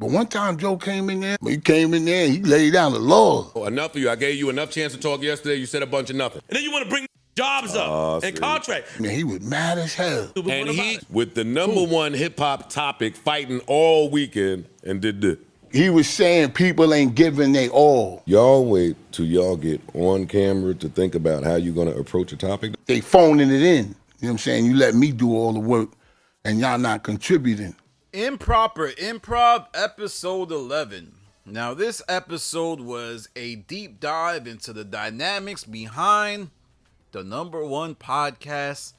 But one time Joe came in there, and he laid down the law. Oh, enough of you. I gave you enough chance to talk yesterday. You said a bunch of nothing. And then you want to bring jobs up and contracts. Man, he was mad as hell. And he, with the number one hip-hop topic, fighting all weekend and did this. He was saying people ain't giving they all. Y'all wait till y'all get on camera to think about how you're going to approach a topic. They phoning it in. You know what I'm saying? You let me do all the work, and y'all not contributing. Improper Improv, episode 11. Now, this episode was a deep dive into the dynamics behind the number one podcast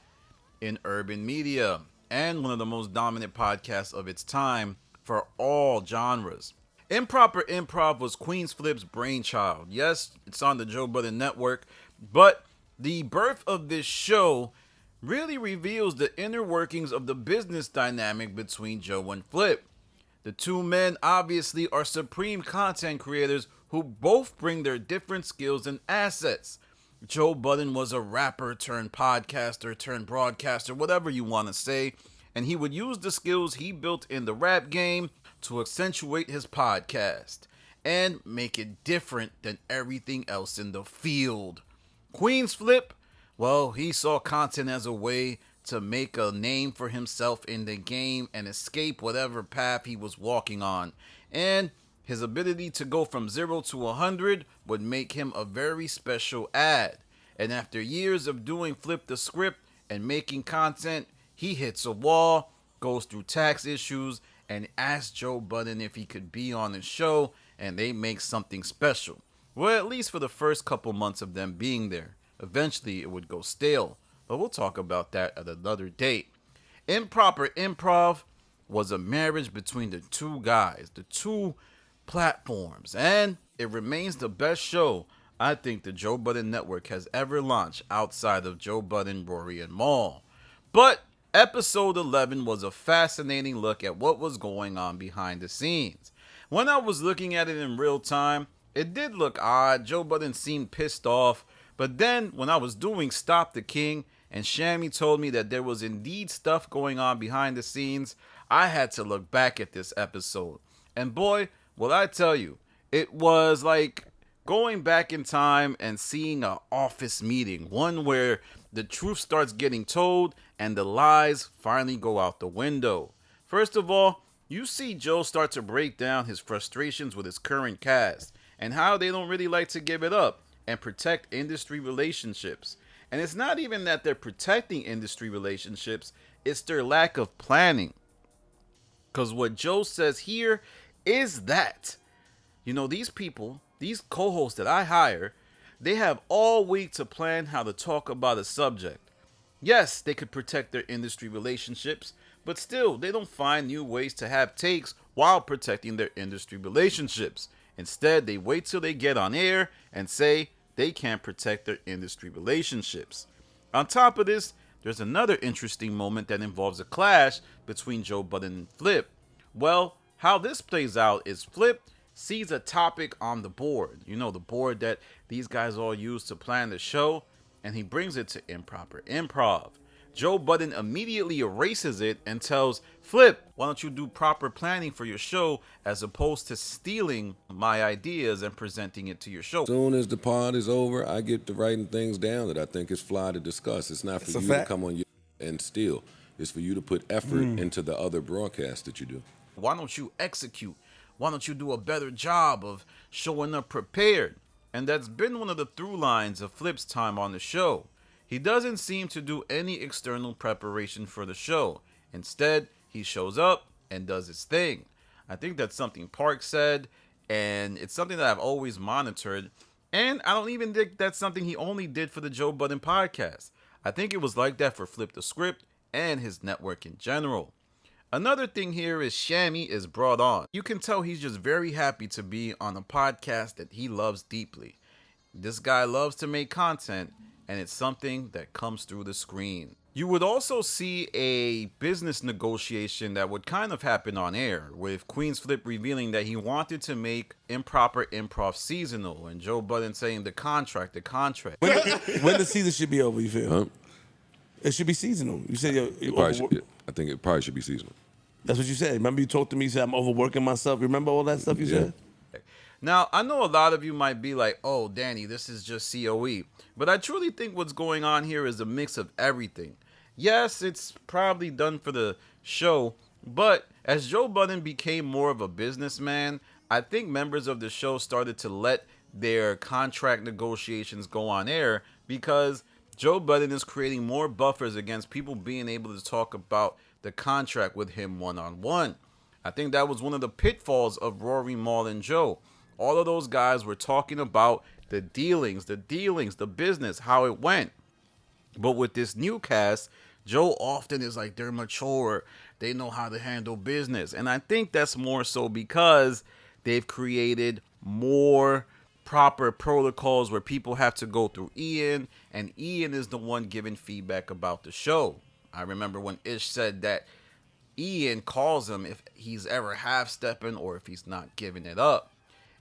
in urban media and one of the most dominant podcasts of its time for all genres. Improper Improv was Queens Flip's brainchild. Yes, it's on the Joe Budden Network, but the birth of this show really reveals the inner workings of the business dynamic between Joe and Flip. The two men obviously are supreme content creators who both bring their different skills and assets. Joe Budden was a rapper turned podcaster turned broadcaster, whatever you want to say, and he would use the skills he built in the rap game to accentuate his podcast and make it different than everything else in the field. Queens Flip, well, he saw content as a way to make a name for himself in the game and escape whatever path he was walking on. And his ability to go from 0 to 100 would make him a very special ad. And after years of doing Flip the Script and making content, he hits a wall, goes through tax issues, and asks Joe Budden if he could be on the show, and they make something special. Well, at least for the first couple months of them being there. Eventually, it would go stale, but we'll talk about that at another date. Improper Improv was a marriage between the two guys, the two platforms, and it remains the best show I think the Joe Budden Network has ever launched outside of Joe Budden, Rory, and Mal. But episode 11 was a fascinating look at what was going on behind the scenes. When I was looking at it in real time, it did look odd. Joe Budden seemed pissed off. But then when I was doing Stop the King and Shammy told me that there was indeed stuff going on behind the scenes, I had to look back at this episode. And boy, will I tell you, it was like going back in time and seeing an office meeting, one where the truth starts getting told and the lies finally go out the window. First of all, you see Joe start to break down his frustrations with his current cast and how they don't really like to give it up and protect industry relationships. And it's not even that they're protecting industry relationships, it's their lack of planning. Because what Joe says here is that, these people, these co-hosts that I hire, they have all week to plan how to talk about a subject. Yes, they could protect their industry relationships, but still, they don't find new ways to have takes while protecting their industry relationships. Instead, they wait till they get on air and say they can't protect their industry relationships. On top of this, there's another interesting moment that involves a clash between Joe Budden and Flip. Well, how this plays out is Flip sees a topic on the board, the board that these guys all use to plan the show, and he brings it to Improper Improv. Joe Budden immediately erases it and tells Flip, why don't you do proper planning for your show as opposed to stealing my ideas and presenting it to your show. As soon as the pod is over, I get to writing things down that I think is fly to discuss. It's not for you to come on and steal. It's for you to put effort into the other broadcasts that you do. Why don't you execute? Why don't you do a better job of showing up prepared? And that's been one of the through lines of Flip's time on the show. He doesn't seem to do any external preparation for the show. Instead, he shows up and does his thing. I think that's something Park said, and it's something that I've always monitored. And I don't even think that's something he only did for the Joe Budden podcast. I think it was like that for Flip the Script and his network in general. Another thing here is Shammy is brought on. You can tell he's just very happy to be on a podcast that he loves deeply. This guy loves to make content, and it's something that comes through the screen. You would also see a business negotiation that would kind of happen on air, with Queens Flip revealing that he wanted to make Improper Improv seasonal, and Joe Budden saying the contract. When the season should be over, you feel? Huh? It should be seasonal. You said I think it probably should be seasonal. That's what you said. Remember you talked to me, you said I'm overworking myself. Remember all that stuff you said? Now, I know a lot of you might be like, oh, Danny, this is just COE. But I truly think what's going on here is a mix of everything. Yes, it's probably done for the show, but as Joe Budden became more of a businessman, I think members of the show started to let their contract negotiations go on air because Joe Budden is creating more buffers against people being able to talk about the contract with him one-on-one. I think that was one of the pitfalls of Rory, Mal, and Joe. All of those guys were talking about the dealings, the business, how it went. But with this new cast, Joe often is like, they're mature. They know how to handle business. And I think that's more so because they've created more proper protocols where people have to go through Ian, and Ian is the one giving feedback about the show. I remember when Ish said that Ian calls him if he's ever half-stepping or if he's not giving it up.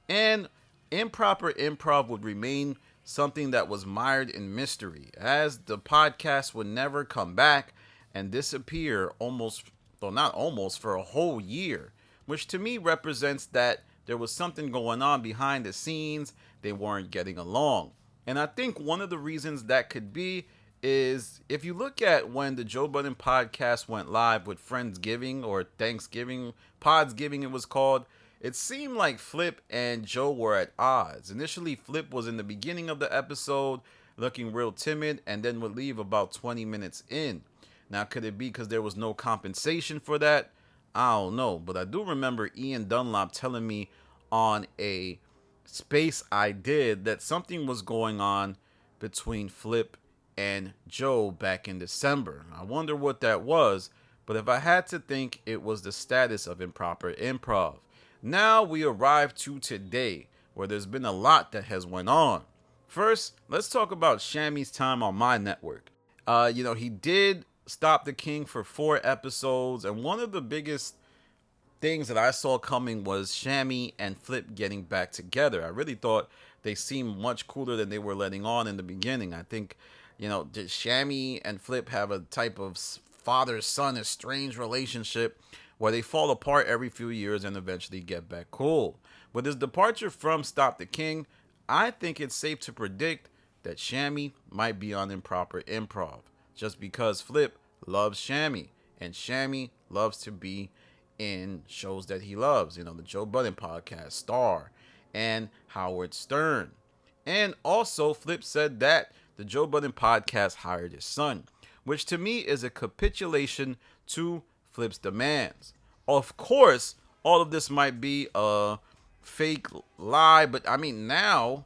And improper improv would remain something that was mired in mystery, as the podcast would never come back and disappear for a whole year, which to me represents that there was something going on behind the scenes. They weren't getting along. And I think one of the reasons that could be is if you look at when the Joe Budden podcast went live with Friendsgiving or Thanksgiving, Podsgiving it was called, it seemed like Flip and Joe were at odds. Initially, Flip was in the beginning of the episode looking real timid and then would leave about 20 minutes in. Now, could it be because there was no compensation for that? I don't know. But I do remember Ian Dunlop telling me on a space I did that something was going on between Flip and Joe back in December. I wonder what that was. But if I had to think, it was the status of improper improv. Now we arrive to today, where there's been a lot that has went on. First, let's talk about Shammy's time on my network. He did Stop the King for 4 episodes, and one of the biggest things that I saw coming was Shammy and Flip getting back together. I really thought they seemed much cooler than they were letting on in the beginning. I think, Shammy and Flip have a type of father-son estranged relationship where they fall apart every few years and eventually get back cool. With his departure from Stop the King, I think it's safe to predict that Shammy might be on improper improv, just because Flip loves Shammy, and Shammy loves to be in shows that he loves, the Joe Budden podcast, Star, and Howard Stern. And also, Flip said that the Joe Budden podcast hired his son, which to me is a capitulation to Flip's demands. Of course, all of this might be a fake lie, but I mean, now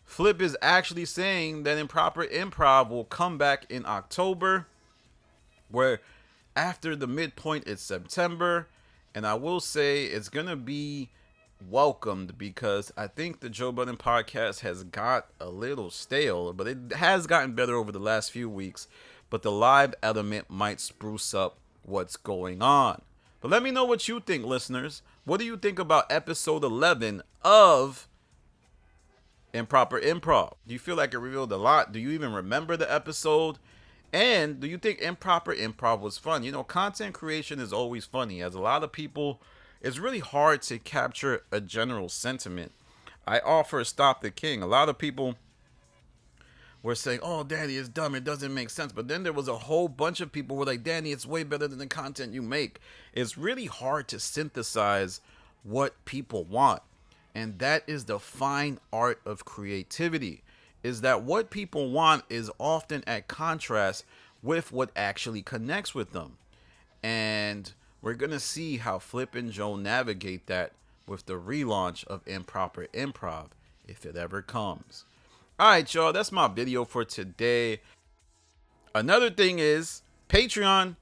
Flip is actually saying that improper improv will come back in October, where after the midpoint it's September, and I will say it's gonna be welcomed because I think the Joe Budden podcast has got a little stale, but it has gotten better over the last few weeks. But the live element might spruce up what's going on. But let me know what you think, listeners. What do you think about episode 11 of Improper Improv? Do you feel like it revealed a lot? Do you even remember the episode? And do you think Improper Improv was fun? Content creation is always funny. As a lot of people, it's really hard to capture a general sentiment. I offer Stop the King. A lot of people were saying, oh, Danny, it's dumb, it doesn't make sense. But then there was a whole bunch of people who were like, Danny, it's way better than the content you make. It's really hard to synthesize what people want. And that is the fine art of creativity, is that what people want is often at contrast with what actually connects with them. And we're going to see how Flip and Joe navigate that with the relaunch of Improper Improv, if it ever comes. All right, y'all, that's my video for today. Another thing is Patreon.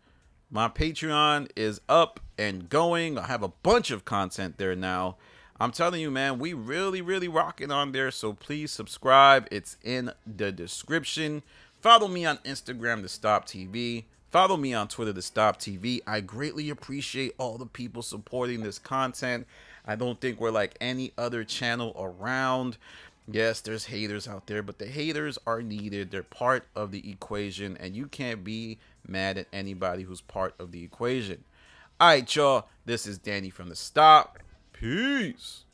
My Patreon is up and going. I have a bunch of content there now. I'm telling you, man, we really rocking on there. So please subscribe. It's in the description. Follow me on Instagram, The Stop TV. Follow me on Twitter, The Stop TV. I greatly appreciate all the people supporting this content. I don't think we're like any other channel around. Yes, there's haters out there, but the haters are needed. They're part of the equation, and you can't be mad at anybody who's part of the equation. All right, y'all. This is Danny from the Stop. Peace.